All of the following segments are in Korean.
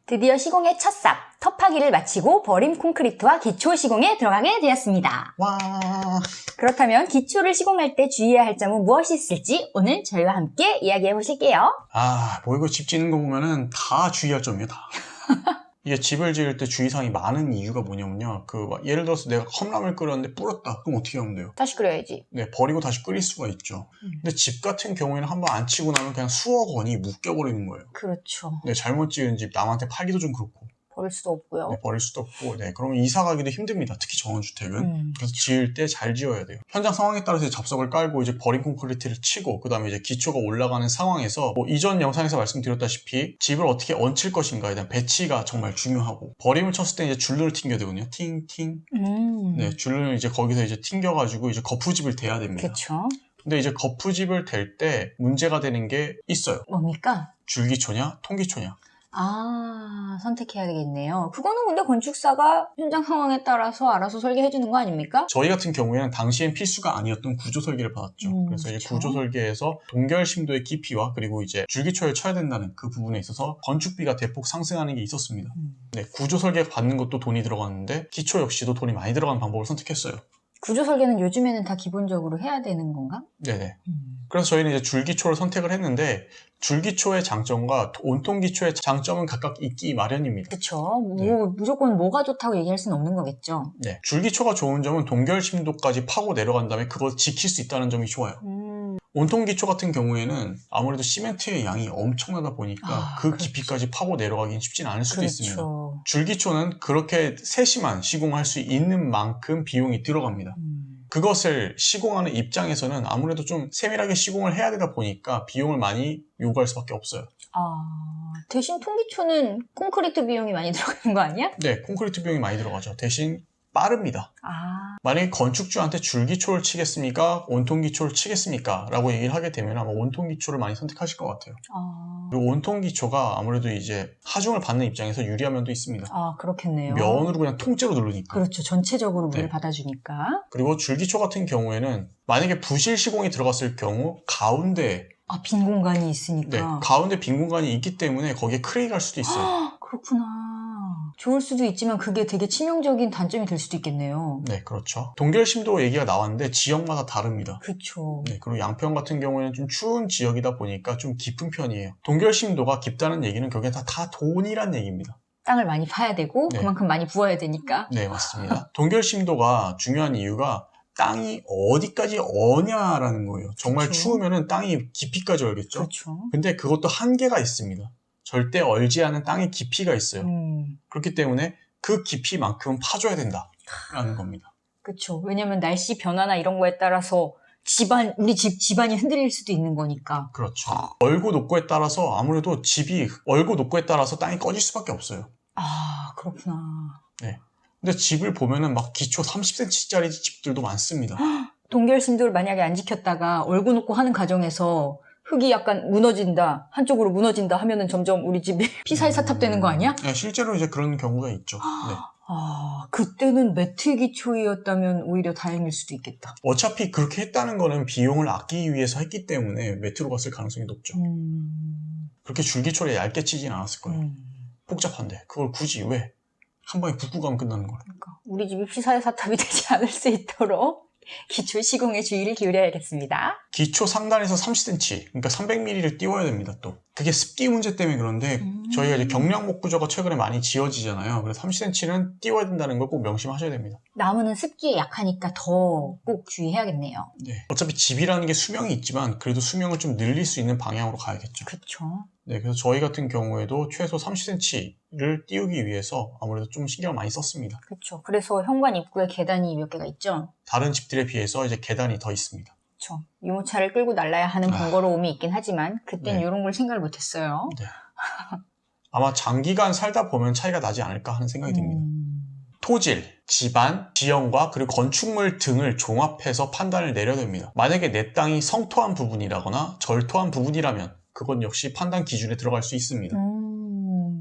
드디어 시공의 첫 삽, 터파기를 마치고 버림 콘크리트와 기초 시공에 들어가게 되었습니다. 와. 그렇다면 기초를 시공할 때 주의해야 할 점은 무엇이 있을지 오늘 저희와 함께 이야기해 보실게요. 뭐 이거 집 짓는 거 보면은 다 주의할 점이에요, 다. 이게 집을 지을 때 주의사항이 많은 이유가 뭐냐면요. 예를 들어서 내가 컵라면을 끓였는데 불었다. 그럼 어떻게 하면 돼요? 다시 끓여야지. 네, 버리고 다시 끓일 수가 있죠. 근데 집 같은 경우에는 한번 안 치고 나면 그냥 수억 원이 묶여버리는 거예요. 그렇죠. 네, 잘못 지은 집 남한테 팔기도 좀 그렇고. 버릴 수도 없고요. 네, 버릴 수도 없고, 그러면 이사 가기도 힘듭니다. 특히 정원주택은. 그래서 지을 때 잘 지어야 돼요. 현장 상황에 따라서 잡석을 깔고 이제 버림 콘크리트를 치고, 그 다음에 이제 기초가 올라가는 상황에서 이전 영상에서 말씀드렸다시피 집을 어떻게 얹힐 것인가에 대한 배치가 정말 중요하고, 버림을 쳤을 때 이제 줄눈을 튕겨야 되거든요. 팅팅. 네, 줄눈을 이제 거기서 이제 튕겨가지고 이제 거푸집을 대야 됩니다. 그렇죠. 근데 이제 거푸집을 댈 때 문제가 되는 게 있어요. 뭡니까? 줄기초냐, 통기초냐. 선택해야 되겠네요. 그거는 근데 건축사가 현장 상황에 따라서 알아서 설계해 주는 거 아닙니까? 저희 같은 경우에는 당시엔 필수가 아니었던 구조 설계를 받았죠. 그래서 이제 그쵸. 구조 설계에서 동결 심도의 깊이와 그리고 이제 줄기초를 쳐야 된다는 그 부분에 있어서 건축비가 대폭 상승하는 게 있었습니다. 네, 구조 설계 받는 것도 돈이 들어갔는데 기초 역시도 돈이 많이 들어가는 방법을 선택했어요. 구조 설계는 요즘에는 다 기본적으로 해야 되는 건가? 네네. 그래서 저희는 이제 줄기초를 선택을 했는데 줄기초의 장점과 온통기초의 장점은 각각 있기 마련입니다. 그쵸. 네. 무조건 뭐가 좋다고 얘기할 수는 없는 거겠죠. 네. 줄기초가 좋은 점은 동결 심도까지 파고 내려간 다음에 그걸 지킬 수 있다는 점이 좋아요. 온통기초 같은 경우에는 아무래도 시멘트의 양이 엄청나다 보니까 그 그렇죠. 깊이까지 파고 내려가긴 쉽진 않을 수도 있습니다. 그렇죠. 줄기초는 그렇게 세심한 시공할 수 있는 만큼 비용이 들어갑니다. 그것을 시공하는 입장에서는 아무래도 좀 세밀하게 시공을 해야 되다 보니까 비용을 많이 요구할 수밖에 없어요. 대신 통기초는 콘크리트 비용이 많이 들어가는 거 아니야? 네, 콘크리트 비용이 많이 들어가죠. 대신 빠릅니다. 만약에 건축주한테 줄기초를 치겠습니까? 온통기초를 치겠습니까? 라고 얘기를 하게 되면 아마 온통기초를 많이 선택하실 것 같아요. 그리고 온통기초가 아무래도 이제 하중을 받는 입장에서 유리한 면도 있습니다. 그렇겠네요. 면으로 그냥 통째로 누르니까. 그렇죠. 전체적으로 물을 네. 받아주니까. 그리고 줄기초 같은 경우에는 만약에 부실 시공이 들어갔을 경우 가운데 빈 공간이 있으니까. 네, 가운데 빈 공간이 있기 때문에 거기에 크랙이 갈 수도 있어요. 그렇구나. 좋을 수도 있지만 그게 되게 치명적인 단점이 될 수도 있겠네요. 네, 그렇죠. 동결 심도 얘기가 나왔는데 지역마다 다릅니다. 그렇죠. 네, 그리고 양평 같은 경우에는 좀 추운 지역이다 보니까 좀 깊은 편이에요. 동결 심도가 깊다는 얘기는 결국엔 다 돈이란 얘기입니다. 땅을 많이 파야 되고 네. 그만큼 많이 부어야 되니까. 네, 맞습니다. 동결 심도가 중요한 이유가 땅이 어디까지 어냐라는 거예요. 정말 그쵸. 추우면은 땅이 깊이까지 얼겠죠? 그렇죠. 근데 그것도 한계가 있습니다. 절대 얼지 않은 땅의 깊이가 있어요. 그렇기 때문에 그 깊이만큼은 파줘야 된다라는 겁니다. 그렇죠. 왜냐면 날씨 변화나 이런 거에 따라서 우리 집안이 흔들릴 수도 있는 거니까. 그렇죠. 얼고 녹고에 따라서 아무래도 집이 얼고 녹고에 따라서 땅이 꺼질 수밖에 없어요. 그렇구나. 네. 근데 집을 보면은 막 기초 30cm짜리 집들도 많습니다. 동결 심도를 만약에 안 지켰다가 얼고 놓고 하는 과정에서 흙이 약간 무너진다, 한쪽으로 무너진다 하면은 점점 우리 집이 피살사탑 되는 거 아니야? 네, 실제로 이제 그런 경우가 있죠. 네. 그때는 매트 기초이었다면 오히려 다행일 수도 있겠다. 어차피 그렇게 했다는 거는 비용을 아끼기 위해서 했기 때문에 매트로 갔을 가능성이 높죠. 그렇게 줄기초를 얇게 치진 않았을 거예요. 복잡한데 그걸 굳이 왜? 한 방에 붓고 가면 끝나는 걸. 그러니까 우리 집이 피살사탑이 되지 않을 수 있도록 기초 시공에 주의를 기울여야겠습니다. 기초 상단에서 30cm, 그러니까 300mm를 띄워야 됩니다, 또. 그게 습기 문제 때문에 그런데 저희가 이제 경량목 구조가 최근에 많이 지어지잖아요. 그래서 30cm는 띄워야 된다는 걸 꼭 명심하셔야 됩니다. 나무는 습기에 약하니까 더 꼭 주의해야겠네요. 네. 어차피 집이라는 게 수명이 있지만 그래도 수명을 좀 늘릴 수 있는 방향으로 가야겠죠. 그렇죠. 네, 그래서 저희 같은 경우에도 최소 30cm를 띄우기 위해서 아무래도 좀 신경을 많이 썼습니다. 그렇죠. 그래서 현관 입구에 계단이 몇 개가 있죠. 다른 집들에 비해서 이제 계단이 더 있습니다. 그렇죠. 유모차를 끌고 날라야 하는 번거로움이 있긴 하지만 그땐 네. 이런 걸 생각을 못했어요. 네. 아마 장기간 살다 보면 차이가 나지 않을까 하는 생각이 듭니다. 토질, 집안, 지형과 그리고 건축물 등을 종합해서 판단을 내려야 됩니다. 만약에 내 땅이 성토한 부분이라거나 절토한 부분이라면 그건 역시 판단 기준에 들어갈 수 있습니다.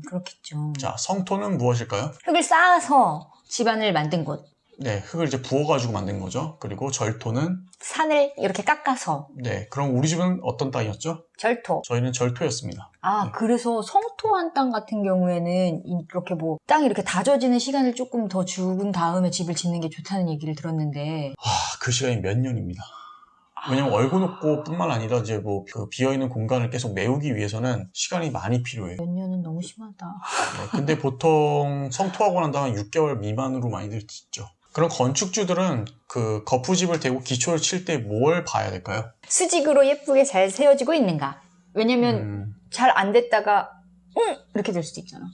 그렇겠죠. 자, 성토는 무엇일까요? 흙을 쌓아서 집안을 만든 곳. 네, 흙을 이제 부어가지고 만든 거죠. 그리고 절토는 산을 이렇게 깎아서. 네, 그럼 우리 집은 어떤 땅이었죠? 절토. 저희는 절토였습니다. 아, 네. 그래서 성토한 땅 같은 경우에는 이렇게 뭐 땅이 이렇게 다져지는 시간을 조금 더 주은 다음에 집을 짓는 게 좋다는 얘기를 들었는데. 그 시간이 몇 년입니다. 왜냐면 얼고놓고 뿐만 아니라 이제 뭐 그 비어있는 공간을 계속 메우기 위해서는 시간이 많이 필요해요. 몇 년은 너무 심하다. 네, 근데 보통 성토하고 난 다음에 6개월 미만으로 많이들 짓죠. 그럼 건축주들은 그 거푸집을 대고 기초를 칠 때 뭘 봐야 될까요? 수직으로 예쁘게 잘 세워지고 있는가? 왜냐면 잘 안 됐다가 이렇게 될 수도 있잖아.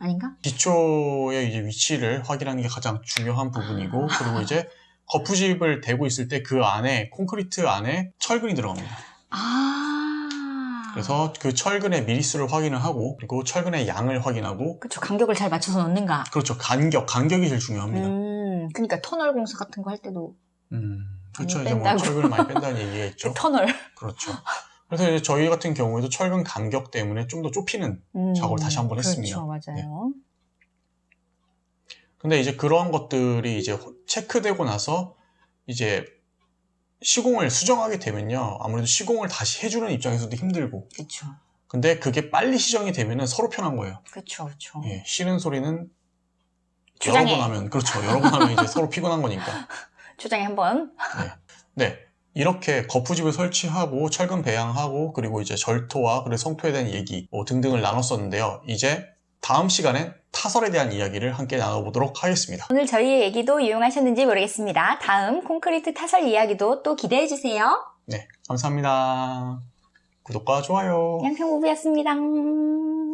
아닌가? 기초의 이제 위치를 확인하는 게 가장 중요한 부분이고, 그리고 이제 거푸집을 대고 있을 때 그 안에 콘크리트 안에 철근이 들어갑니다. 그래서 그 철근의 미리수를 확인을 하고, 그리고 철근의 양을 확인하고, 그렇죠. 간격을 잘 맞춰서 넣는가? 그렇죠. 간격이 제일 중요합니다. 그러니까 터널 공사 같은 거 할 때도 그렇죠. 이제 뭐 철근을 많이 뺀다는 얘기가 있죠. 터널. 그렇죠. 그래서 이제 저희 같은 경우에도 철근 간격 때문에 좀 더 좁히는 작업을 다시 한번 했습니다. 그렇죠, 맞아요. 네. 근데 이제 그런 것들이 이제 체크되고 나서 이제 시공을 수정하게 되면요, 아무래도 시공을 다시 해주는 입장에서도 힘들고. 그렇죠. 근데 그게 빨리 시정이 되면은 서로 편한 거예요. 그렇죠, 그렇죠. 예, 싫은 소리는 초장에. 여러 번 하면, 그렇죠. 여러 번 하면 이제 서로 피곤한 거니까. 초장에 한번. 네. 이렇게 거푸집을 설치하고 철근 배양하고 그리고 이제 절토와 그리고 성토에 대한 얘기 등등을 나눴었는데요. 이제 다음 시간엔 타설에 대한 이야기를 함께 나눠보도록 하겠습니다. 오늘 저희의 얘기도 유용하셨는지 모르겠습니다. 다음 콘크리트 타설 이야기도 또 기대해주세요. 네, 감사합니다. 구독과 좋아요. 양평부부였습니다.